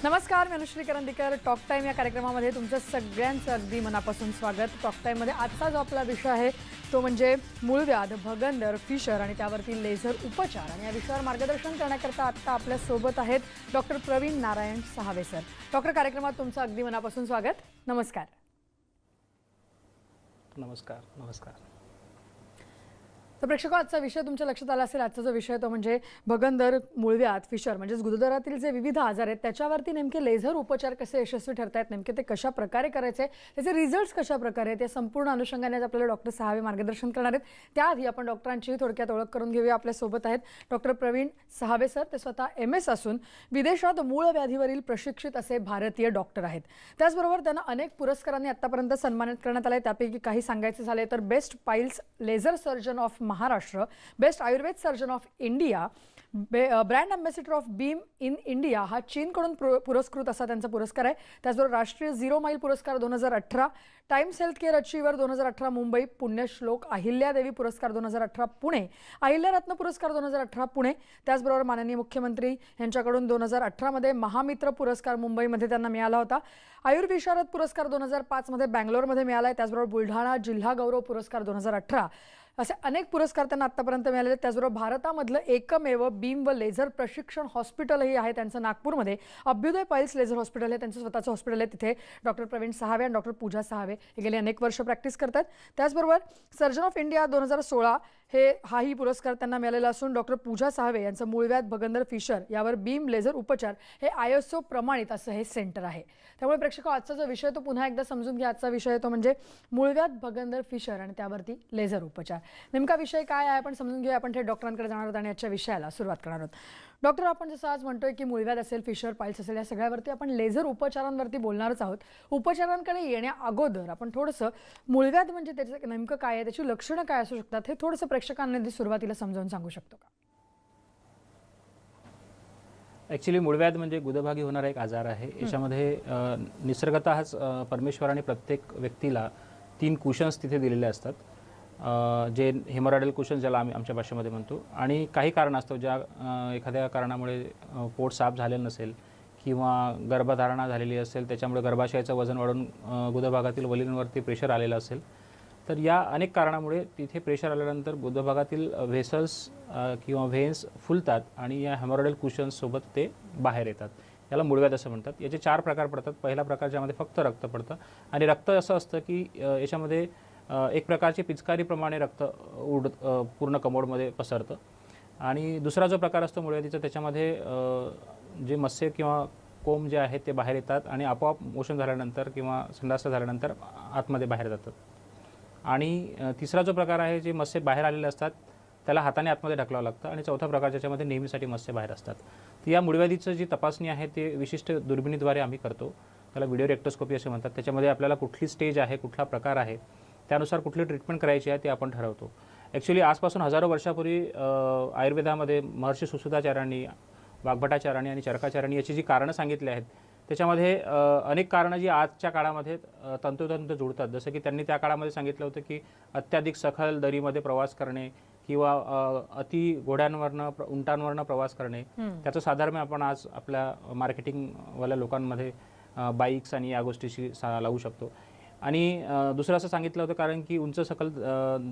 नमस्कार, मी Anushree Karandikar. Talk time या कार्यक्रमामध्ये तुमचं सगळ्यांचं अगदी मनापासून स्वागत. टॉक टाइममध्ये आजचा जो आपला विषय आहे तो म्हणजे मूळव्याध, भगंदर, फिशर आणि त्यावरती लेझर उपचार. आणि या विषयावर मार्गदर्शन करण्याकरता आत्ता आपल्यासोबत आहेत डॉक्टर प्रवीण नारायण सहावे सर. डॉक्टर, कार्यक्रमात तुमचं अगदी मनापासून स्वागत. नमस्कार. नमस्कार. नमस्कार. तर प्रेक्षक, आजचा विषय तुमच्या लक्षात आला असेल. आजचा जो विषय तो म्हणजे भगंदर, मूळव्याध, फिशर म्हणजेच गुदद्वारातील जे विविध आजार आहेत त्याच्यावरती नेमके लेझर उपचार कसे यशस्वी ठरतायत, नेमके ते कशा प्रकारे करायचे, त्याचे रिझल्ट्स कशा प्रकारे आहेत, या संपूर्ण अनुषंगाने आपल्याला डॉक्टर सहावे मार्गदर्शन करणार आहेत. त्याआधी आपण डॉक्टरांची थोडक्यात ओळख करून घेऊया. आपल्यासोबत आहेत डॉक्टर प्रवीण सहावे सर. ते स्वतः MS असून विदेशात मूळव्याधीवरील प्रशिक्षित असे भारतीय डॉक्टर आहेत. त्याचबरोबर त्यांना अनेक पुरस्कारांनी आतापर्यंत सन्मानित करण्यात आले. त्यापैकी काही सांगायचे झाले तर best piles laser surgeon of Maharashtra, best Ayurveda surgeon of India, brand ambassador of beam in India हा चीनकडून पुरस्कृत असा त्यांचा पुरस्कार आहे. त्याचबरोबर राष्ट्रीय झिरो माईल पुरस्कार 2018, Times health care achiever 2018 Mumbai, Punyashlok Ahilyadevi पुरस्कार 2018 पुणे, अहिल्यारत्न पुरस्कार 2018 पुणे. त्याचबरोबर माननीय मुख्यमंत्री यांच्याकडून 2018 मध्ये महामित्र पुरस्कार मुंबईमध्ये त्यांना मिळाला होता. आयुर्विशारद पुरस्कार 2005 मध्ये बँगलोरमध्ये मिळाला आहे. त्याचबरोबर बुलढाणा जिल्हा गौरव पुरस्कार 2018 असे अनेक पुरस्कार त्यांना आतापर्यंत मिळालेले. त्याचबरोबर भारतामधलं एकमेव बीम व लेझर प्रशिक्षण हॉस्पिटलही आहे त्यांचं नागपूरमध्ये. अभ्युदय पाइल्स लेझर हॉस्पिटल हे त्यांचं स्वतःचं हॉस्पिटल आहे. तिथे डॉक्टर प्रवीण सहावे आणि डॉक्टर पूजा सहावे हे गेले अनेक वर्ष प्रॅक्टिस करतात. त्याचबरोबर सर्जन ऑफ इंडिया 2016 हाही पुरस्कार त्यांना मिळालेला असून डॉक्टर पूजा सहावे यांचं मूळव्याध, भगंदर, फिशर यावर बीम लेझर उपचार हे ISO प्रमाणित असं हे सेंटर आहे. त्यामुळे प्रेक्षक, आजचा जो विषय तो पुन्हा एकदा समजून घ्या. आजचा विषय तो म्हणजे मूळव्याध, भगंदर, फिशर आणि त्यावरती लेझर उपचार. नेमका विषय काय आहे आपण समजून घेऊया. आपण थेट डॉक्टरांकडे जाणार आहोत आणि आजच्या विषयाला सुरुवात करणार आहोत. डॉक्टर, आपण जसं आज म्हणतोय की मूळव्याध असेल, फिशर, पाइल्स असेल, या सगळ्यावरती आपण लेझर उपचारांवरती बोलणारच आहोत. उपचारांकडे येण्या अगोदर आपण थोडंसं मूळव्याध म्हणजे त्याचं नेमकं काय आहे, त्याची लक्षणं काय असू शकतात, हे थोडंसं प्रेक्षकांना सुरुवातीला समजावून सांगू शकतो का? ॲक्च्युली मूळव्याध म्हणजे गुदभागी होणारा एक आजार आहे. याच्यामध्ये निसर्गतःच परमेश्वराने प्रत्येक व्यक्तीला 3 कुशन्स तिथे दिलेले असतात, जे हेमोरॉइडल कुशन्स ज्याला आम्ही आमच्या भाषेमध्ये म्हणतो. आणि काही कारण असतं, ज्या एखाद्या कारणामुळे पोट साफ झालेलं नसेल किंवा गर्भधारणा झालेली असेल, त्याच्यामुळे गर्भाशयाचं वजन वाढून गुदभागातील वलिंवरती प्रेशर आलेलं असेल, तर या अनेक कारणामुळे तिथे प्रेशर आल्यानंतर गुदभागातील व्हेसल्स किंवा व्हेन्स फुलतात आणि या हेमोरॉइडल कुशन्ससोबत ते बाहेर येतात. याला मूळव्याध असं म्हणतात. याचे 4 प्रकार पडतात. पहिला प्रकार ज्यामध्ये फक्त रक्त पडतं आणि रक्त असं असतं की याच्यामध्ये एक प्रकारची पिचकारीप्रमाणे रक्त पूर्ण कमोडमध्ये पसरतं. आणि दुसरा जो प्रकार असतो मूळव्याधीचा, त्याच्यामध्ये जे मत्स्य किंवा कोंब जे आहेत ते बाहेर येतात आणि आपोआप मोशन झाल्यानंतर किंवा संडास झाल्यानंतर आतमध्ये बाहेर जातात. आणि तिसरा जो प्रकार आहे, जे मत्स्य बाहेर आलेले असतात त्याला हाताने आतमध्ये ढकलावं लागतं. आणि चौथा प्रकार ज्याच्यामध्ये नेहमीसाठी मत्स्य बाहेर असतात. तर या मूळव्याधीचं जी तपासणी आहे ते विशिष्ट दुर्बिणीद्वारे आम्ही करतो. त्याला व्हिडिओ रेक्टोस्कोपी असे म्हणतात. त्याच्यामध्ये आपल्याला कुठली स्टेज आहे, कुठला प्रकार आहे, त्यानुसार कुठली ट्रीटमेंट करायची आहे ते आपण ठरवतो. ॲक्च्युली आजपासून हजारो वर्षापूर्वी आयुर्वेदामध्ये महर्षी सुश्रुताचार्यांनी, वाग्भटाचार्यांनी आणि चरकाचार्यांनी याची जी कारणं सांगितली आहेत, त्याच्यामध्ये अनेक कारणं जी आजच्या काळामध्ये तंतोतंत जुळतात. जसं की त्यांनी त्या काळामध्ये सांगितलं होतं की अत्याधिक सखल दरीमध्ये प्रवास करणे किंवा अति घोड्यांवरनं, उंटांवरनं प्रवास करणे, त्याचं साधारण आपण आज आपल्या मार्केटिंगवाल्या लोकांमध्ये बाईक्स आणि या गोष्टीशी लावू शकतो. आणि दुसरं असं सांगितलं होतं कारण की उंच सखल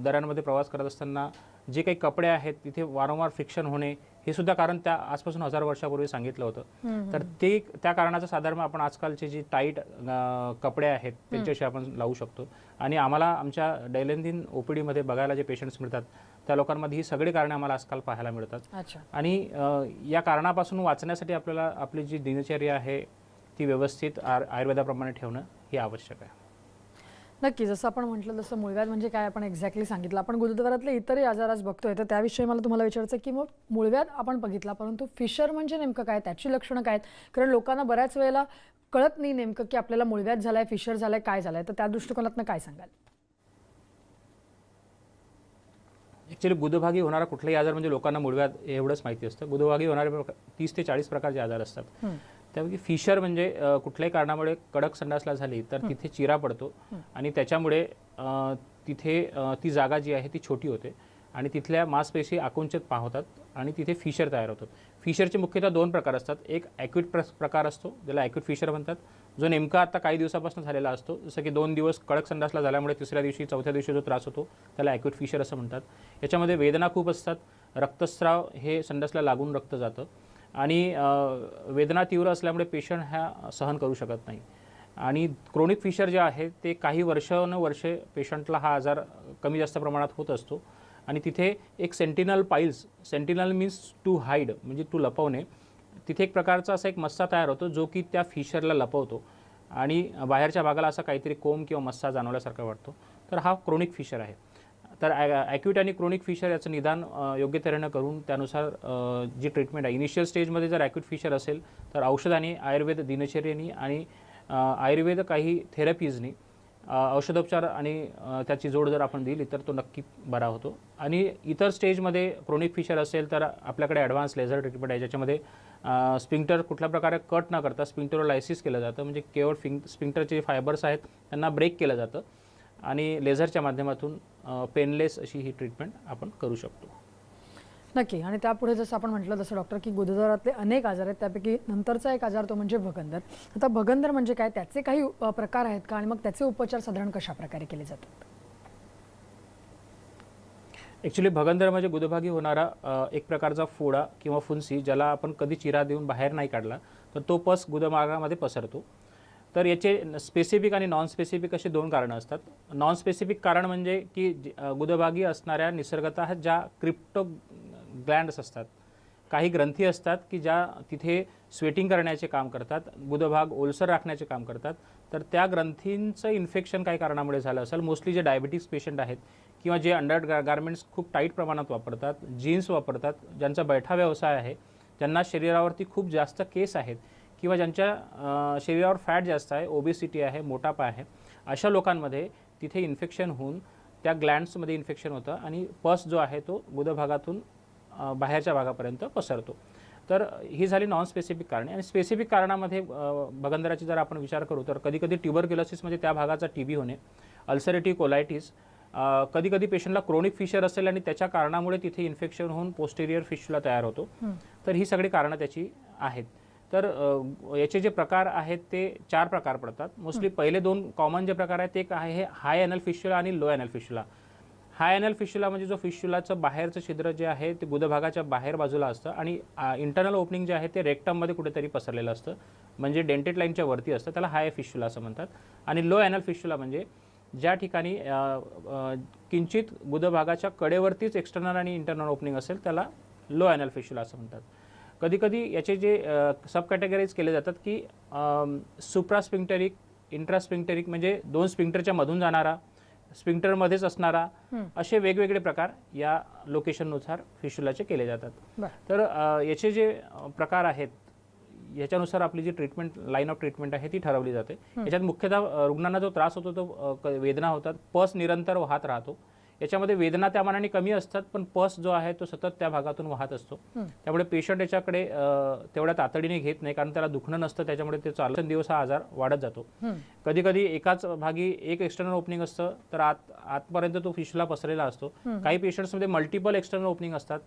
दऱ्यांमध्ये प्रवास करत असताना जे काही कपडे आहेत तिथे वारंवार फ्रिक्शन होणे, हे सुद्धा कारण त्या आजपासून हजारो वर्षापूर्वी सांगितलं होतं. तर त्या कारणाचं साधारण आपण आजकालचे जे टाईट कपडे आहेत त्यांच्याशी आपण लावू शकतो. आणि आम्हाला आमच्या दैनंदिन OPDमध्ये बघायला जे पेशंट्स मिळतात त्या लोकांमध्ये ही सगळी कारणे आम्हाला आजकाल पाहायला मिळतात. आणि या कारणापासून वाचण्यासाठी आपल्याला आपली जी दिनचर्या आहे ती व्यवस्थित आयुर्वेदाप्रमाणे ठेवणं हे आवश्यक आहे. नक्की, जसं आपण म्हटलं तसं मूळव्याध म्हणजे काय आपण एक्झॅक्टली सांगितलं. आपण गुदद्वारातले इतरही आजार आज बघतोय, तर त्याविषयी मला तुम्हाला विचारायचं की मग मूळव्याध आपण बघितला, परंतु फिशर म्हणजे नेमकं काय, त्याची लक्षणं काय आहेत? कारण लोकांना बऱ्याच वेळेला कळत नाही नेमकं की आपल्याला मूळव्याध झालाय, फिशर झालाय, काय झालंय. तर त्या दृष्टिकोनातून काय सांगाल? ॲक्च्युली गुदभागी होणारा कुठलाही आजार म्हणजे लोकांना मूळव्याध एवढंच माहिती असतं. गुदभागी होणारे 30 ते 40 प्रकारचे आजार असतात. त्यापैकी फिशर म्हणजे कुठल्याही कारणामुळे कडक संडासला झाली तर तिथे चिरा पडतो आणि त्याच्यामुळे तिथे ती जागा जी आहे ती छोटी होते आणि तिथल्या मांसपेशी आकुंचित पावतात आणि तिथे फिशर तयार होतात. फिशरचे मुख्यतः 2 प्रकार असतात. एक ॲक्यूट प्रकार असतो, ज्याला ॲक्यूट फिशर म्हणतात, जो नेमका आता काही दिवसापासून झालेला असतो. जसं की 2 दिवस कडक संडासला झाल्यामुळे तिसऱ्या दिवशी चौथ्या दिवशी जो त्रास होतो त्याला ॲक्यूट फिशर असं म्हणतात. याच्यामध्ये वेदना खूप असतात, रक्तस्राव हे संडासला लागून रक्त जातं आणि वेदना तीव्र असल्यामुळे पेशंट ह्या सहन करू शकत नाही. आणि क्रोनिक फिशर जे आहे ते काही वर्षे पेशंटला हा आजार कमी जास्त प्रमाणात होत असतो. आणि तिथे एक sentinel piles, sentinel means to hide म्हणजे टू लपवणे, तिथे एक प्रकारचा असा एक मस्सा तयार होतो जो की त्या फिशरला लपवतो आणि बाहेरच्या भागाला असा काहीतरी कोंब किंवा मस्सा जाणवल्यासारखा वाटतो. तर हा क्रोनिक फिशर आहे. तर ॲक्यूट आणि क्रोनिक फिशर याचं निदान योग्य तऱ्हेनं करून त्यानुसार जी ट्रीटमेंट आहे, इनिशियल स्टेजमध्ये जर ॲक्यूट फिशर असेल तर औषधाने, आयुर्वेद दिनचर्येने आणि आयुर्वेद काही थेरपीजनी औषधोपचार आणि त्याची जोड जर आपण दिली तर तो नक्की बरा होतो. आणि इतर स्टेजमध्ये क्रोनिक फिशर असेल तर आपल्याकडे ॲडव्हान्स लेझर ट्रीटमेंट आहे, ज्याच्यामध्ये स्पिंक्टर कुठल्या प्रकारे कट न करता स्पिंक्टरोलायसिस केलं जातं. म्हणजे केवळ स्पिंक्टरचे फायबर्स आहेत त्यांना ब्रेक केलं जातं आणि लेझरच्या माध्यमातून पेनलेस अशी ही ट्रीटमेंट आपण करू शकतो. नक्की. आणि त्यापुढे जसं आपण म्हटलं तसं डॉक्टर की गुदद्वारातले अनेक आजार आहेत, त्यापैकी नंतरचा एक आजार तो म्हणजे भगंदर. आता भगंदर म्हणजे काय, त्याचे काही प्रकार आहेत का आणि मग त्याचे उपचार साधारण कशा प्रकारे केले जातात? ॲक्च्युली भगंदर म्हणजे गुदभागी होणारा एक प्रकारचा फोडा किंवा फुंसी, ज्याला आपण कधी चिरा देऊन बाहेर नाही काढला तर तो पस गुदमार्गामध्ये पसरतो. तर याचे स्पेसिफिक आणि नॉन स्पेसिफिक असे 2 कारणं असतात. नॉन स्पेसिफिक कारण म्हणजे की गुदभागी असणाऱ्या निसर्गतः ज्या क्रिप्टो ग्लँड्स असतात, काही ग्रंथी असतात की ज्या तिथे स्वेटिंग करण्याचे काम करतात, गुदभाग ओलसर राखण्याचे काम करतात. तर त्या ग्रंथींचं इन्फेक्शन काही कारणामुळे झालं असेल. मोस्टली जे डायबिटिक्स पेशंट आहेत किंवा जे अंडर गार्मेंट्स खूप टाईट प्रमाणात वापरतात, जीन्स वापरतात, ज्यांचा बैठा व्यवसाय आहे, ज्यांना शरीरावरती खूप जास्त केस आहेत किंवा ज्यांच्या शरीरावर फॅट जास्त आहे, ओबेसिटी आहे, मोटापा आहे, अशा लोकांमध्ये तिथे इन्फेक्शन होऊन त्या ग्लँड्समध्ये इन्फेक्शन होतं आणि पस जो आहे तो गुदभागातून बाहेरच्या भागापर्यंत पसरतो. तर ही झाली नॉन स्पेसिफिक कारणे. आणि स्पेसिफिक कारणामध्ये भगंदराची जर आपण विचार करू तर कधीकधी ट्युबरक्युलोसिस म्हणजे त्या भागाचा TB होणे, अल्सरेटिव्ह कोलायटिस, कधीकधी पेशंटला क्रोनिक फिशर असेल आणि त्याच्या कारणामुळे तिथे इन्फेक्शन होऊन पोस्टेरियर फिशुला तयार होतो. तर ही सगळी कारणं त्याची आहेत. तर याचे जे प्रकार आहेत ते 4 प्रकार पडतात. मोस्टली पहिले 2 कॉमन जे प्रकार आहेत ते एक आहे हाय ॲनल फिशुला आणि लो ॲनल फिशुला. हाय ॲनल फिशुला म्हणजे जो फिशुलाचं बाहेरचं छिद्र जे आहे ते गुदभागाच्या बाहेर बाजूला असतं आणि इंटरनल ओपनिंग जे आहे ते रेक्टममध्ये कुठेतरी पसरलेलं असतं, म्हणजे डेंटेट लाईनच्या वरती असतं, त्याला हाय फिशुला असं म्हणतात. आणि लो ॲनल फिशुला म्हणजे ज्या ठिकाणी किंचित गुदभागाच्या कडेवरतीच एक्सटर्नल आणि इंटरनल ओपनिंग असेल त्याला लो ॲनल फिशुला असं म्हणतात. कधीकधी याचे जे सब कॅटेगरीज केले जातात की सुप्रास्पिंक्टरिक, इंट्रास्पिंक्टरिक म्हणजे 2 स्पिंक्टरच्या मधून जाणारा, स्पिंक्टरमध्येच असणारा, असे वेगवेगळे प्रकार या लोकेशननुसार फिशुलाचे केले जातात. तर याचे जे प्रकार आहेत याच्यानुसार आपली जी ट्रीटमेंट, लाईन ऑफ ट्रीटमेंट आहे ती ठरवली जाते. याच्यात मुख्यतः रुग्णांना जो त्रास होतो तो वेदना होतात, पस निरंतर वाहत राहतो. याच्यामध्ये वेदना त्या मानाने कमी असतात पण पस जो आहे तो सतत त्या भागातून वाहत असतो. त्यामुळे पेशंट याच्याकडे तेवढ्या तातडीने घेत नाही, कारण त्याला दुखणं नसतं, त्याच्यामुळे ते दिवस हा आजार वाढत जातो. कधी कधी एकाच भागी एक एक्सटर्नल ओपनिंग असतं तर आतपर्यंत तो फिशुला पसरलेला असतो. काही पेशंट्समध्ये मल्टिपल एक्सटर्नल ओपनिंग असतात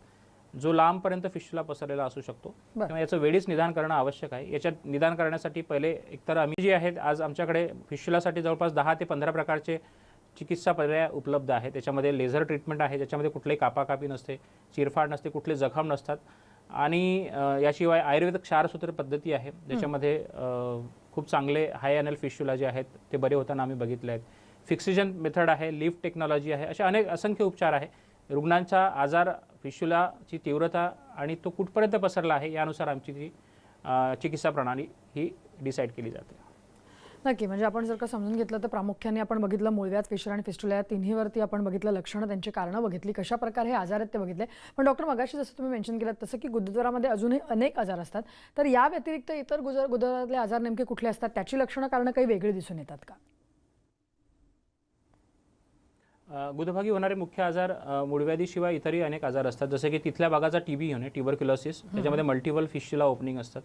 जो लांबपर्यंत फिशुला पसरलेला असू शकतो. त्यामुळे याचं वेळीच निदान करणं आवश्यक आहे. याच्यात निदान करण्यासाठी पहिले एकतर आम्ही जे आहेत आज आमच्याकडे फिशुलासाठी जवळपास 10 ते 15 प्रकारचे चिकित्सा पर्याय उपलब्ध आहेत. त्याच्यामध्ये लेझर ट्रीटमेंट आहे, ज्याच्यामध्ये कुठलीही कापाकापी नसते, चिरफाड नसते, कुठले जखम नसतात. आणि याशिवाय आयुर्वेद क्षारसूत्र पद्धती आहे, ज्याच्यामध्ये खूप चांगले हाय ॲनल फिशुला जे आहेत ते बरे होताना आम्ही बघितले आहेत. फिक्सिजन मेथड आहे, लिफ्ट टेक्नॉलॉजी आहे, असे असंख्य उपचार आहे. रुग्णांचा आजार, फिशुलाची तीव्रता आणि तो कुठपर्यंत पसरला आहे यानुसार आमची ती चिकित्सा प्रणाली ही डिसाईड केली जाते. नक्की. म्हणजे आपण जर का समजून घेतलं तर प्रामुख्याने आपण बघितलं मूळव्याध, फिशर आणि फिस्टुला या तिन्हीवरती आपण बघितलं, लक्षणं, त्यांची कारणं बघितली, कशा प्रकारे हे आजार आहेत ते बघितले. पण डॉक्टर मगाशी जसं तुम्ही मेन्शन केलं तसं की गुदद्वारामध्ये अजूनही अनेक आजार असतात, तर या व्यतिरिक्त इतर गुदद्वारातले आजार नेमके कुठले असतात, त्याची लक्षणं, कारणं काही वेगळी दिसून येतात का? गुदभागी होणारे मुख्य आजार मूळव्याधीशिवाय इतरही अनेक आजार असतात, जसे की तिथल्या भागाचा TB होणे, ट्युबरक्युलोसिस, त्याच्यामध्ये मल्टिपल फिशुला ओपनिंग असतात.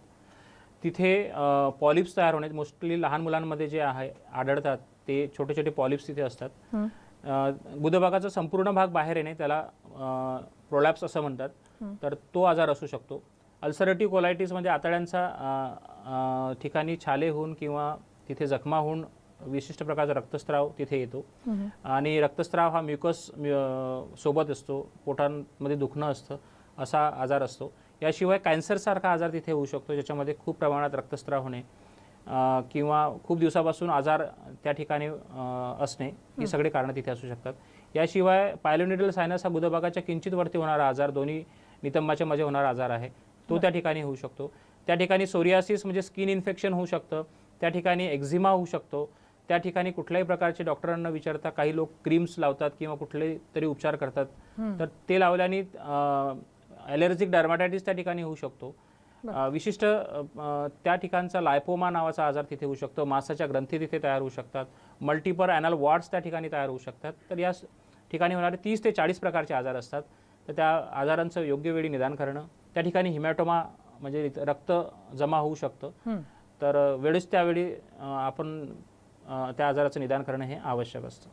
तिथे पॉलिप्स तयार होणे, मोस्टली लहान मुलांमध्ये जे आहे आढळतात ते छोटे छोटे पॉलिप्स तिथे असतात. गुदभागाचा संपूर्ण भाग बाहेर येणे त्याला प्रोलॅप्स असं म्हणतात, तर तो आजार असू शकतो. अल्सरेटिव्ह कोलायटिस म्हणजे आतड्यांचा ठिकाणी छाले होऊन किंवा तिथे जखमा होऊन विशिष्ट प्रकारचा रक्तस्राव तिथे येतो आणि रक्तस्राव हा म्युकस सोबत असतो, पोटांमध्ये दुखणं असतं, असा आजार असतो. याशिवाय कॅन्सरसारखा आजार तिथे होऊ शकतो, ज्याच्यामध्ये खूप प्रमाणात रक्तस्राव होणे किंवा खूप दिवसापासून आजार त्या ठिकाणी असणे, ही सगळी कारणं तिथे असू शकतात. याशिवाय पायलोनिडल सायनस हा गुदभागाच्या किंचित वरती होणारा आजार, दोन्ही नितंबाच्या मध्ये होणारा आजार आहे, तो त्या ठिकाणी होऊ शकतो. त्या ठिकाणी सोरियासिस म्हणजे स्किन इन्फेक्शन होऊ शकतं, त्या ठिकाणी एक्झिमा होऊ शकतो. त्या ठिकाणी कुठल्याही प्रकारचे डॉक्टरांना विचारता काही लोक क्रीम्स लावतात किंवा कुठले तरी उपचार करतात, तर ते लावल्याने ॲलर्जिक डर्माटायटिस त्या ठिकाणी होऊ शकतो. विशिष्ट त्या ठिकाणचा लायपोमा नावाचा आजार तिथे होऊ शकतो, मांसाच्या ग्रंथी तिथे तयार होऊ शकतात, मल्टिपल ॲनल वॉर्ड्स त्या ठिकाणी तयार होऊ शकतात. तर या ठिकाणी होणारे 30 ते 40 प्रकारचे आजार असतात. तर त्या आजारांचं योग्य वेळी निदान करणं, त्या ठिकाणी हिमॅटोमा म्हणजे रक्त जमा होऊ शकतं, तर वेळेस त्यावेळी आपण त्या आजाराचं निदान करणं हे आवश्यक असतं.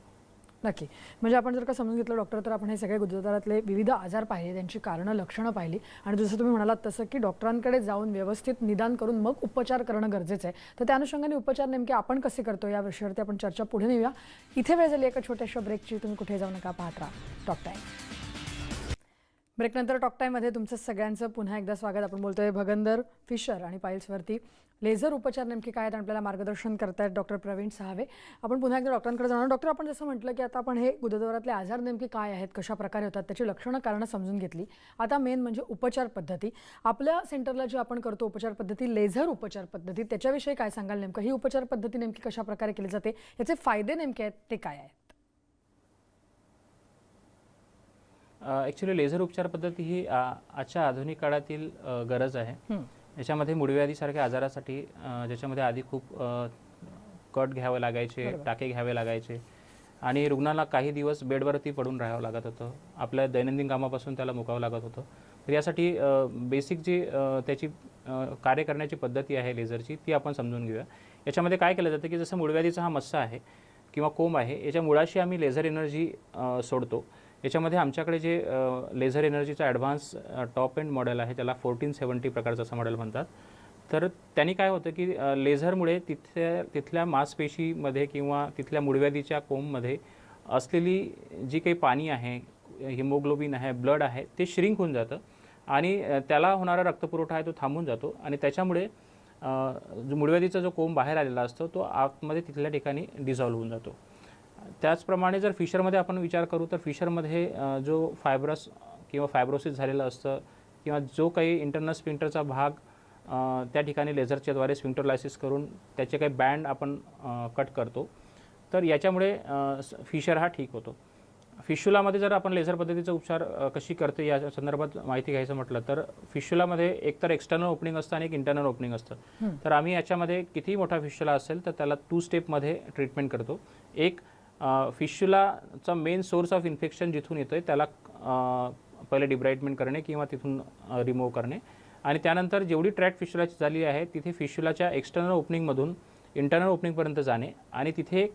नक्की. म्हणजे आपण जर का समजून घेतलं डॉक्टर, तर आपण हे सगळे गुदद्वारातले विविध आजार पाहिले, त्यांची कारणं लक्षणं पाहिली आणि जसं तुम्ही म्हणालात तसं की डॉक्टरांकडे जाऊन व्यवस्थित निदान करून मग उपचार करणं गरजेचं आहे. तर त्या अनुषंगाने उपचार नेमके आपण कसे करतो या विषयावरती आपण चर्चा पुढे नेऊया. इथे वेळ झाली एका छोट्याशा ब्रेकची. तुम्ही कुठे जाऊ नका, पाहत राहा टॉक टाईम. ब्रेकनंतर टॉक टाईममध्ये तुमचं सगळ्यांचं पुन्हा एकदा स्वागत. आपण बोलतोय भगंदर, फिशर आणि पाईल्सवरती लेझर उपचार नेमके काय आहेत, आपल्याला मार्गदर्शन करतायत डॉक्टर प्रवीण सहावे. आपण पुन्हा एकदा डॉक्टरांकडे जाणार. डॉक्टर, आपण जसं म्हटलं की आता आपण हे गुदद्वारातले आजार नेमके काय आहेत, कशा प्रकारे होतात, त्याची लक्षणं कारणं समजून घेतली. आता मेन म्हणजे उपचार पद्धती. आपल्या सेंटरला जे आपण करतो उपचार पद्धती, लेझर उपचार पद्धती, त्याच्याविषयी काय सांगाल नेमकं? ही उपचार पद्धती नेमकी कशा प्रकारे केली जाते, याचे फायदे नेमके आहेत ते काय आहेत? ॲक्च्युली लेझर उपचार पद्धती ही आजच्या आधुनिक काळातील गरज आहे. याच्यामध्ये मुळव्याधीसारख्या आजारासाठी ज्याच्यामध्ये आधी खूप कट घ्यावे लागायचे, टाके घ्यावे लागायचे आणि रुग्णाला काही दिवस बेडवरती पडून राहावं लागत होतं, आपल्या दैनंदिन कामापासून त्याला मुकावं लागत होतं. तर यासाठी बेसिक जी त्याची कार्य करण्याची पद्धती आहे लेझरची, ती आपण समजून घेऊया. याच्यामध्ये काय केलं जातं की जसं मुळव्याधीचा हा मस्सा आहे किंवा कोंब आहे, याच्या मुळाशी आम्ही लेझर एनर्जी सोडतो. याच्यामध्ये आमच्याकडे जे लेझर एनर्जीचा ॲडव्हान्स टॉप एंड मॉडेल आहे, त्याला 1470 प्रकारचं असं मॉडेल म्हणतात. तर त्यांनी काय होतं की लेझरमुळे तिथल्या मांसपेशीमध्ये किंवा तिथल्या मुळव्याधीच्या कोंबमध्ये असलेली जी काही पाणी आहे, हिमोग्लोबिन आहे, ब्लड आहे, ते श्रिंक होऊन जातं आणि त्याला होणारा रक्तपुरवठा आहे तो थांबून जातो आणि त्याच्यामुळे जो मुळव्याधीचा जो कोंब बाहेर आलेला असतो तो आतमध्ये तिथल्या ठिकाणी डिझॉल्व्ह होऊन जातो. त्याचप्रमाणे जर फिशरमध्ये आपण विचार करू तर फिशरमध्ये जो फायब्रस किंवा फायब्रोसिस झालेलं असतं किंवा जो काही इंटरनल स्फिंक्टरचा भाग त्या ठिकाणी लेझरच्याद्वारे स्फिंक्टरलायसिस करून त्याचे काही बँड आपण कट करतो, तर याच्यामुळे फिशर हा ठीक होतो. फिशुलामध्ये जर आपण लेझर पद्धतीचा उपचार कशी करते या संदर्भात माहिती घ्यायचं म्हटलं तर फिशुलामध्ये एक तर एक्सटर्नल ओपनिंग असतं आणि एक इंटरनल ओपनिंग असतं. तर आम्ही याच्यामध्ये कितीही मोठा फिशुला असेल तर त्याला 2 स्टेपमध्ये ट्रीटमेंट करतो. एक फिशुलाचा मेन सोर्स ऑफ इन्फेक्शन जिथून येतो आहे त्याला पहिले डिब्राइटमेंट करणे किंवा तिथून रिमूव्ह करणे आणि त्यानंतर जेवढी ट्रॅक फिशुलाची झाली आहे तिथे फिशुलाच्या एक्सटर्नल ओपनिंगमधून इंटरनल ओपनिंगपर्यंत जाणे आणि तिथे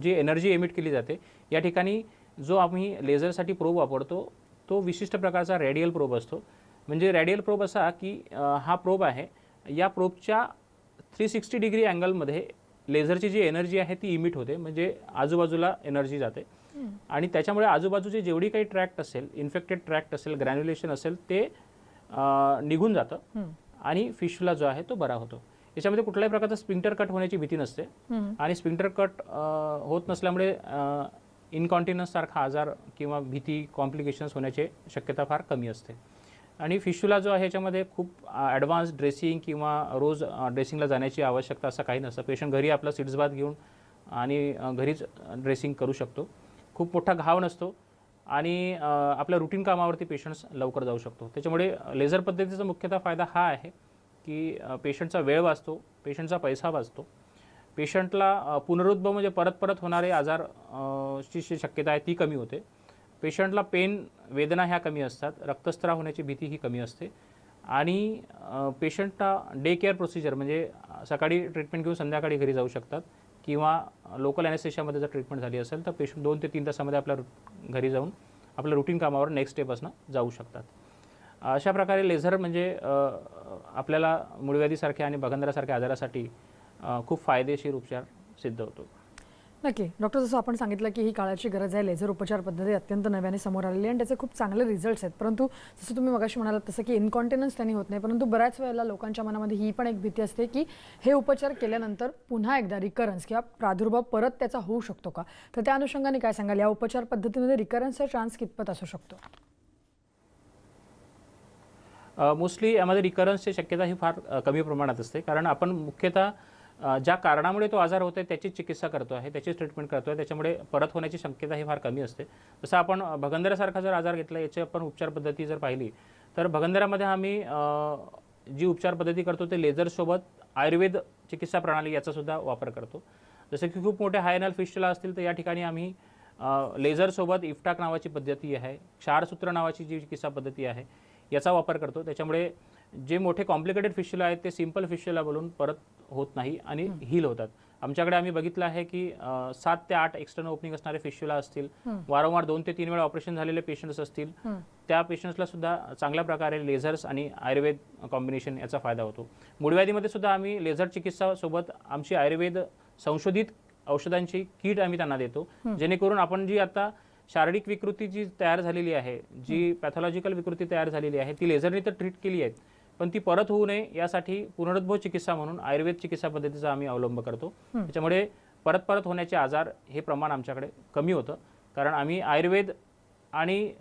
जी एनर्जी एमिट केली जाते, या ठिकाणी जो आम्ही लेझरसाठी प्रोब वापरतो तो विशिष्ट प्रकारचा रेडियल प्रोब असतो. म्हणजे रेडियल प्रोब असा की हा प्रोब आहे, या प्रोबच्या 360 डिग्री अँगलमध्ये लेझरची जी एनर्जी आहे ती इमिट होते, म्हणजे आजूबाजूला एनर्जी जाते आणि त्याच्यामुळे आजूबाजूचे जेवढी काही ट्रॅक्ट असेल, इन्फेक्टेड ट्रॅक्ट असेल, ग्रॅन्युलेशन असेल, ते निघून जातं आणि फिशुला जो आहे तो बरा होतो. याच्यामध्ये कुठल्याही प्रकारचा स्पिंक्टर कट होण्याची भीती नसते आणि स्पिंक्टर कट होत नसल्यामुळे इनकॉन्टिन्युअस सारखा आजार किंवा भीती, कॉम्प्लिकेशन्स होण्याची शक्यता फार कमी असते. आणि फिशुला जो आहे ह्याच्यामध्ये खूप ॲडव्हान्स ड्रेसिंग किंवा रोज ड्रेसिंगला जाण्याची आवश्यकता असं काही नसतं. पेशंट घरी आपला सीड्स बाथ घेऊन आणि घरीच ड्रेसिंग करू शकतो. खूप मोठा घाव नसतो आणि आपल्या रुटीन कामावरती पेशंट्स लवकर जाऊ शकतो. त्याच्यामुळे लेझर पद्धतीचा मुख्यतः फायदा हा आहे की पेशंटचा वेळ वाचतो, पेशंटचा पैसा वाचतो, पेशंटला पुनरुद्भव म्हणजे परत परत होणारे आजार ची शक्यता आहे ती कमी होते, पेशंटला पेन, वेदना ह्या कमी असतात, रक्तस्राव होण्याची भीती ही कमी असते आणि पेशंटला डे केअर प्रोसिजर म्हणजे सकाळी ट्रीटमेंट घेऊन संध्याकाळी घरी जाऊ शकतात किंवा लोकल ॲनेस्थेशियामध्ये जर ट्रीटमेंट झाली असेल तर पेशंट 2 ते 3 तासामध्ये आपल्या घरी जाऊन आपल्या रुटीन कामावर नेक्स्ट स्टेपासनं जाऊ शकतात. अशा प्रकारे लेझर म्हणजे आपल्याला मूळव्याधीसारख्या आणि भगंदरासारख्या आजारासाठी खूप फायदेशीर उपचार सिद्ध होतो. नक्की डॉक्टर, जसं आपण सांगितलं की ही काळाची गरज आहे, लेझर उपचार पद्धती अत्यंत नव्याने समोर आलेली आणि त्याचे खूप चांगले रिझल्ट्स आहेत. परंतु जसं तुम्ही मगाशी म्हणालात तसं की इन्कॉन्टिनन्स त्यांनी होत नाही, परंतु बऱ्याच वेळेला लोकांच्या मनामध्ये ही पण एक भीती असते की हे उपचार केल्यानंतर पुन्हा एकदा रिकरन्स किंवा प्रादुर्भाव परत त्याचा होऊ शकतो का? तर त्या अनुषंगाने काय सांगाल, या उपचार पद्धतीमध्ये रिकरन्सचा चान्स कितपत असू शकतो? मोस्टली यामध्ये रिकरन्सची शक्यता ही फार कमी प्रमाणात असते, कारण आपण मुख्यतः ज्या कारणामुळे तो आजार होतो आहे त्याची चिकित्सा करतो आहे, त्याचीच ट्रीटमेंट करतो आहे, त्याच्यामुळे परत होण्याची शक्यता ही फार कमी असते. जसं आपण भगंदरासारखा जर आजार घेतला, याची आपण उपचार पद्धती जर पाहिली तर भगंदरामध्ये आम्ही जी उपचार पद्धती करतो ते लेझरसोबत आयुर्वेद चिकित्सा प्रणाली याचासुद्धा वापर करतो. जसं की खूप मोठे हाय एनल फिस्टुला असतील तर या ठिकाणी आम्ही लेझरसोबत इफ्टाक नावाची पद्धती आहे, क्षारसूत्र नावाची जी चिकित्सा पद्धती आहे याचा वापर करतो. त्याच्यामुळे जे मोठे कॉम्प्लिकेटेड फिस्टुला आहेत ते सिंपल फिस्टुला बोलून परत होत नाही आणि हील होतात. आमच्याकडे आम्ही बघितलं आहे की 7 ते 8 एक्सटर्नल ओपनिंग असणारे फिस्टुला असतील, वारंवार 2 ते 3 वेळा ऑपरेशन झालेले पेशंट्स असतील, त्या पेशंट्सला सुद्धा चांगल्या प्रकारे लेझर्स आणि आयुर्वेद कॉम्बिनेशन याचा फायदा होतो. मूळव्याधीमध्ये सुद्धा आम्ही लेझर चिकित्सासोबत आमची आयुर्वेद संशोधित औषधांची किट आम्ही त्यांना देतो, जेणेकरून आपण जी आता शारीरिक विकृती जी तयार झालेली आहे, जी पॅथॉलॉजिकल विकृती तयार झालेली आहे ती लेझरने तर ट्रीट केली आहे, पण ती परत होऊ नये यासाठी पुनरुद्भव चिकित्सा म्हणून आयुर्वेद चिकित्सा पद्धतीचा आम्ही अवलंब करतो. त्याच्यामुळे परत होण्याचे आजार हे प्रमाण आमच्याकडे कमी होतं, कारण आम्ही आयुर्वेद आणि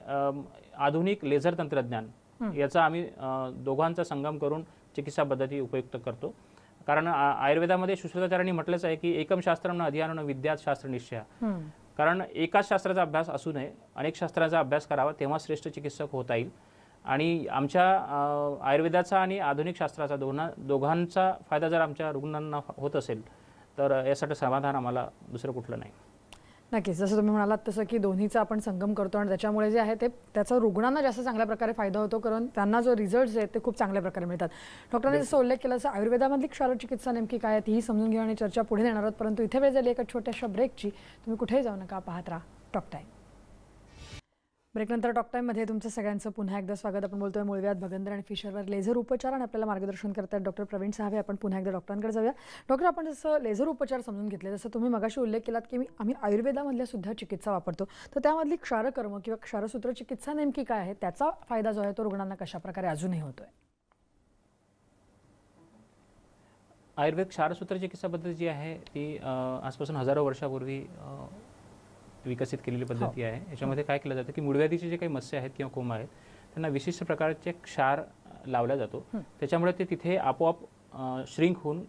आधुनिक लेझर तंत्रज्ञान याचा आम्ही दोघांचा संगम करून चिकित्सा पद्धती उपयुक्त करतो. कारण आयुर्वेदामध्ये शुश्रुताचार्यांनी म्हटलंच आहे की एकम शास्त्रम न अधियानो न विद्यात शास्त्र निश्चय. कारण एकाच शास्त्राचा अभ्यास असू नये, अनेक शास्त्राचा अभ्यास करावा, तेव्हा श्रेष्ठ चिकित्सक होता येईल. आणि आमच्या आयुर्वेदाचा आणि आधुनिक शास्त्राचा दोघांचा फायदा जर आमच्या रुग्णांना होत असेल तर यासाठी समाधान आम्हाला दुसरं कुठलं नाही. नक्कीच, जसं तुम्ही म्हणालात तसं की दोन्हीचा आपण संगम करतो आणि त्याच्यामुळे जे आहे ते त्याचा रुग्णांना जास्त चांगल्या प्रकारे फायदा होतो, कारण त्यांना जो रिझल्ट्स आहेत ते खूप चांगल्या प्रकारे मिळतात. डॉक्टरांनी जसं उल्लेख केला तसं आयुर्वेदामधली क्षारचिकित्सा नेमकी काय आहे तीही समजून घेऊ आणि चर्चा पुढे नेणार आहोत. परंतु इथे वेळ झाली एका छोट्याशा ब्रेकची. तुम्ही कुठेही जाऊ नका, पाहत राहा टॉक टाईम. ब्रेकनंतर टॉक टाईममध्ये तुमचं सगळ्यांचं पुन्हा एकदा स्वागत. आपण बोलतोय मूळव्याध, भगंदर आणि फिशरवर लेझर उपचार आणि आपल्याला मार्गदर्शन करतात डॉक्टर प्रवीण साहवे. आपण पुन्हा एकदा डॉक्टरांकडे जाऊया. डॉक्टर, आपण जसं लेझर उपचार समजून घेतले, जसं तुम्ही मगाशी उल्लेख केलात की आम्ही आयुर्वेदामधल्या सुद्धा चिकित्सा वापरतो, तर त्यामधली क्षारकर्म किंवा क्षारसूत्र चिकित्सा नेमकी काय आहे, त्याचा फायदा जो आहे तो रुग्णांना कशा प्रकारे अजूनही होतोय? आयुर्वेद क्षारसूत्र चिकित्सा पद्धती जी आहे ती आजपासून हजारो वर्षापूर्वी विकसित केलेली पद्धती आहे. याच्यामध्ये काय केलं जातं की मूळव्याधीचे जे काही मत्स्य आहेत किंवा कोंब आहेत त्यांना विशिष्ट प्रकारचे क्षार लावला जातो, त्याच्यामुळे ते तिथे आपोआप श्रिंक होऊन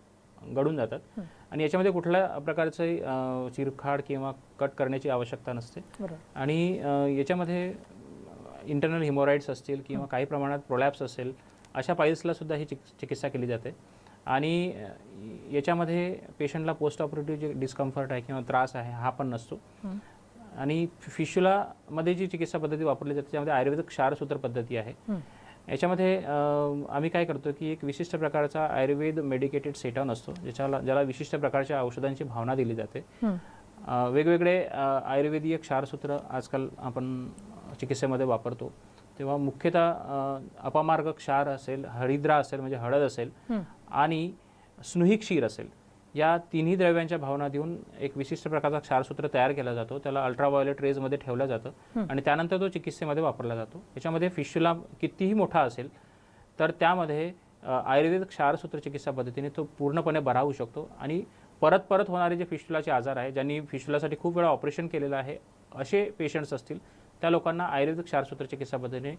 गळून जातात आणि याच्यामध्ये कुठल्या प्रकारचं चिरखाड किंवा कट करण्याची आवश्यकता नसते. आणि याच्यामध्ये इंटरनल हिमोरॉइड्स असतील किंवा काही प्रमाणात प्रोलॅप्स असेल अशा पाईल्सला सुद्धा ही चिकित्सा केली जाते. आणि याच्यामध्ये पेशंटला पोस्ट ऑपरेटिव्ह जे डिस्कम्फर्ट आहे किंवा त्रास आहे हा पण नसतो. आणि फिशुलामध्ये जी चिकित्सा पद्धती वापरली जाते त्यामध्ये आयुर्वेदिक क्षारसूत्र पद्धती आहे. याच्यामध्ये आम्ही काय करतो की एक विशिष्ट प्रकारचा आयुर्वेद मेडिकेटेड सेटॉन असतो, ज्याला विशिष्ट प्रकारच्या औषधांची भावना दिली जाते. वेगवेगळे आयुर्वेदीय क्षारसूत्र आजकाल आपण चिकित्सेमध्ये वापरतो, तेव्हा मुख्यतः अपमार्ग क्षार असेल, हरिद्रा असेल म्हणजे हळद असेल आणि स्नुही क्षीर असेल, या तिन्ही द्रव्यांच्या भावना देऊन एक विशिष्ट प्रकारचा क्षारसूत्र तयार केला जातो. त्याला अल्ट्राव्हायोलेट रेजमध्ये ठेवलं जातं आणि त्यानंतर तो चिकित्सेमध्ये वापरला जातो. याच्यामध्ये फिशुला कितीही मोठा असेल तर त्यामध्ये आयुर्वेद क्षारसूत्र चिकित्सा पद्धतीने तो पूर्णपणे बरा होऊ शकतो. आणि परत होणारे जे फिशुलाचे आजार आहे, ज्यांनी फिशुलासाठी खूप वेळा ऑपरेशन केलेलं आहे असे पेशंट्स असतील त्या लोकांना आयुर्वेद क्षारसूत्र चिकित्सा पद्धतीने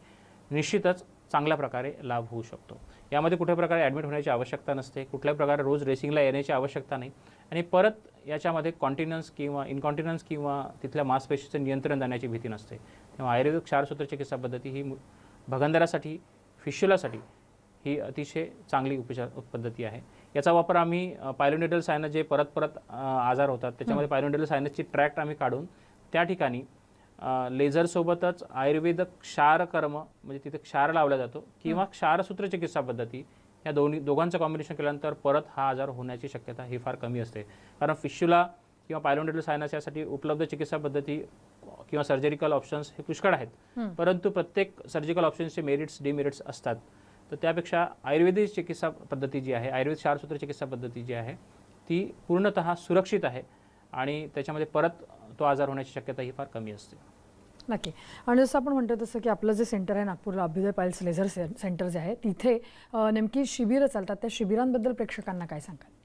निश्चितच चांगल्या प्रकारे लाभ होऊ शकतो. यामध्ये कुठल्या प्रकारे ॲडमिट होण्याची आवश्यकता नसते, कुठल्याही प्रकारे रोज रेसिंगला येण्याची आवश्यकता नाही आणि परत याच्यामध्ये कॉन्टिन्युअन्स किंवा इनकॉन्टिन्युअन्स किंवा तिथल्या मांसपेशीचं नियंत्रण जाण्याची भीती नसते. तेव्हा आयुर्वेदिक क्षारसूत्र चिकित्सा पद्धती ही भगंदरासाठी, फिशुलासाठी ही अतिशय चांगली उपचार पद्धती आहे. याचा वापर आम्ही पायलोनेटल सायनस जे परत आजार होतात त्याच्यामध्ये पायलोनेटल सायनसची ट्रॅक्ट आम्ही काढून त्या ठिकाणी लेझरसोबतच आयुर्वेद क्षारकर्म म्हणजे तिथे क्षार लावला जातो किंवा क्षारसूत्र चिकित्सा पद्धती ह्या दोघांचं कॉम्बिनेशन केल्यानंतर परत हा आजार होण्याची शक्यता ही फार कमी असते. कारण फिश्युला किंवा पायलोनेटल सायनस यासाठी उपलब्ध चिकित्सा पद्धती किंवा सर्जिकल ऑप्शन्स हे पुष्कळ आहेत, परंतु प्रत्येक सर्जिकल ऑप्शन्सचे मेरिट्स डिमेरिट्स असतात. तर त्यापेक्षा आयुर्वेदिक चिकित्सा पद्धती जी आहे, आयुर्वेद क्षारसूत्र चिकित्सा पद्धती जी आहे ती पूर्णतः सुरक्षित आहे आणि त्याच्यामध्ये परत तो आजार होण्याची शक्यता ही फार कमी असते. नक्की. आणि जसं आपण म्हणतो तसं की आपलं जे सेंटर आहे नागपूरला, अभ्युदय पायल्स लेझर सेंटर जे आहे, तिथे नेमकी शिबिरं चालतात. त्या शिबिरांबद्दल प्रेक्षकांना काय सांगाल?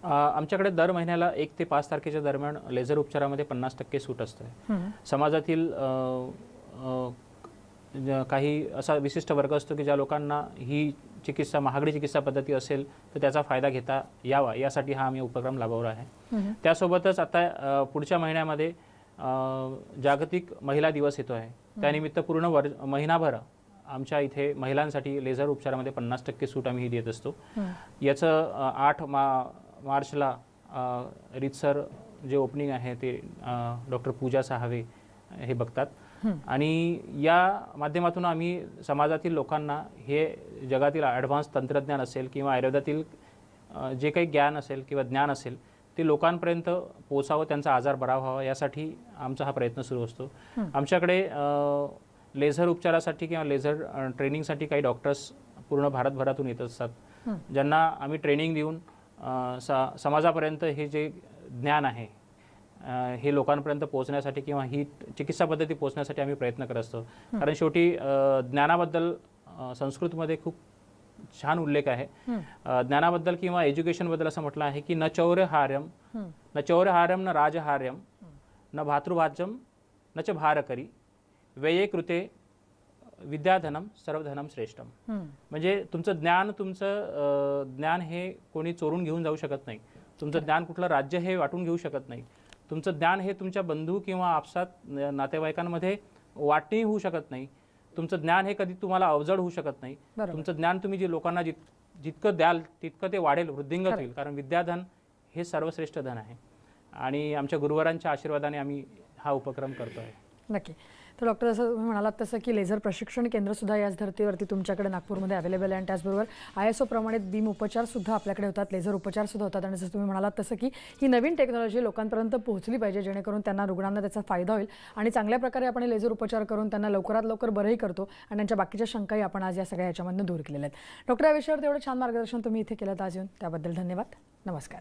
आमच्याकडे दर महिन्याला 1 ते 5 तारखेच्या दरम्यान लेझर उपचारामध्ये 50% सूट असते. समाजातील काही असा विशिष्ट वर्ग असतो की ज्या लोकांना ही चिकित्सा महागडी चिकित्सा पद्धती असेल तर त्याचा फायदा घेता यावा यासाठी हा आम्ही उपक्रम राबवला आहे. त्यासोबतच आता पुढच्या महिन्यामध्ये जागतिक महिला दिवस येतो आहे. त्यानिमित्त पूर्ण महिनाभर आमच्या इथे महिलांसाठी लेझर उपचारामध्ये 50% सूट आम्ही देत असतो. याचं 8 मार्चला रितसर जे ओपनिंग आहे ते डॉक्टर पूजा साहावे हे बघतात आणि या माध्यमातून आम्ही समाजातील लोकांना हे जगातील ॲडव्हान्स तंत्रज्ञान असेल किंवा आयुर्वेदातील जे काही ज्ञान असेल किंवा ज्ञान असेल ते लोकांपर्यंत पोहोचावं, त्यांचा आजार बरा व्हावा यासाठी आमचा हा प्रयत्न सुरू असतो. आमच्याकडे लेझर उपचारासाठी किंवा लेझर ट्रेनिंगसाठी काही डॉक्टर्स पूर्ण भारतभरातून येत असतात, ज्यांना आम्ही ट्रेनिंग देऊन समाजापर्यंत हे जे ज्ञान आहे हे लोकांपर्यंत पोहोचण्यासाठी किंवा ही चिकित्सा पद्धती पोहोचण्यासाठी आम्ही प्रयत्न करत असतो. कारण शेवटी ज्ञानाबद्दल संस्कृतमध्ये खूप छान उल्लेख आहे. ज्ञानाबद्दल किंवा एज्युकेशनबद्दल असं म्हटलं आहे की न चौर्यहार्यम न राजहार्यम न भातृभाज्यम न च भारकरी व्यये कृते विद्याधनम सर्वधनम श्रेष्ठम. म्हणजे तुमचं ज्ञान हे कोणी चोरून घेऊन जाऊ शकत नाही. तुमचं ज्ञान कुठलं राज्य हे वाटून घेऊ शकत नाही. तुमचं ज्ञान हे तुमच्या बंधू किंवा आपसात नातेवाईकांमध्ये वाटणी होऊ शकत नाही. तुमचं ज्ञान हे कधी तुम्हाला अवजड होऊ शकत नाही. तुमचं ज्ञान तुम्ही जे लोकांना जितकं द्याल तितकं ते वाढेल, वृद्धिंगत होईल. कारण विद्याधन हे सर्वश्रेष्ठ धन आहे आणि आमच्या गुरुवरांच्या आशीर्वादाने आम्ही हा उपक्रम करतो आहे. नक्की. तर डॉक्टर, जसं तुम्ही म्हणालात तसं की लेझर प्रशिक्षण केंद्रसुद्धा याच धर्तीवरती तुमच्याकडे नागपूरमध्ये अवेलेबल आहे आणि त्याचबरोबर ISO प्रमाणित बीम उपचारसुद्धा आपल्याकडे होतात, लेझर उपचारसुद्धा होतात. आणि जसं तुम्ही म्हणालात तसं की ही नवीन टेक्नॉलॉजी लोकांपर्यंत पोहोचली पाहिजे जेणेकरून त्यांना, रुग्णांना त्याचा फायदा होईल आणि चांगल्या प्रकारे आपण लेझर उपचार करून त्यांना लवकरात लवकर बरंही करतो आणि त्यांच्या बाकीच्या शंकाही आपण आज या सगळ्या याच्यामधून दूर केलेल्या आहेत. डॉक्टर, या विषयावर तेवढं छान मार्गदर्शन तुम्ही इथे केलं आज येऊन त्याबद्दल धन्यवाद. नमस्कार.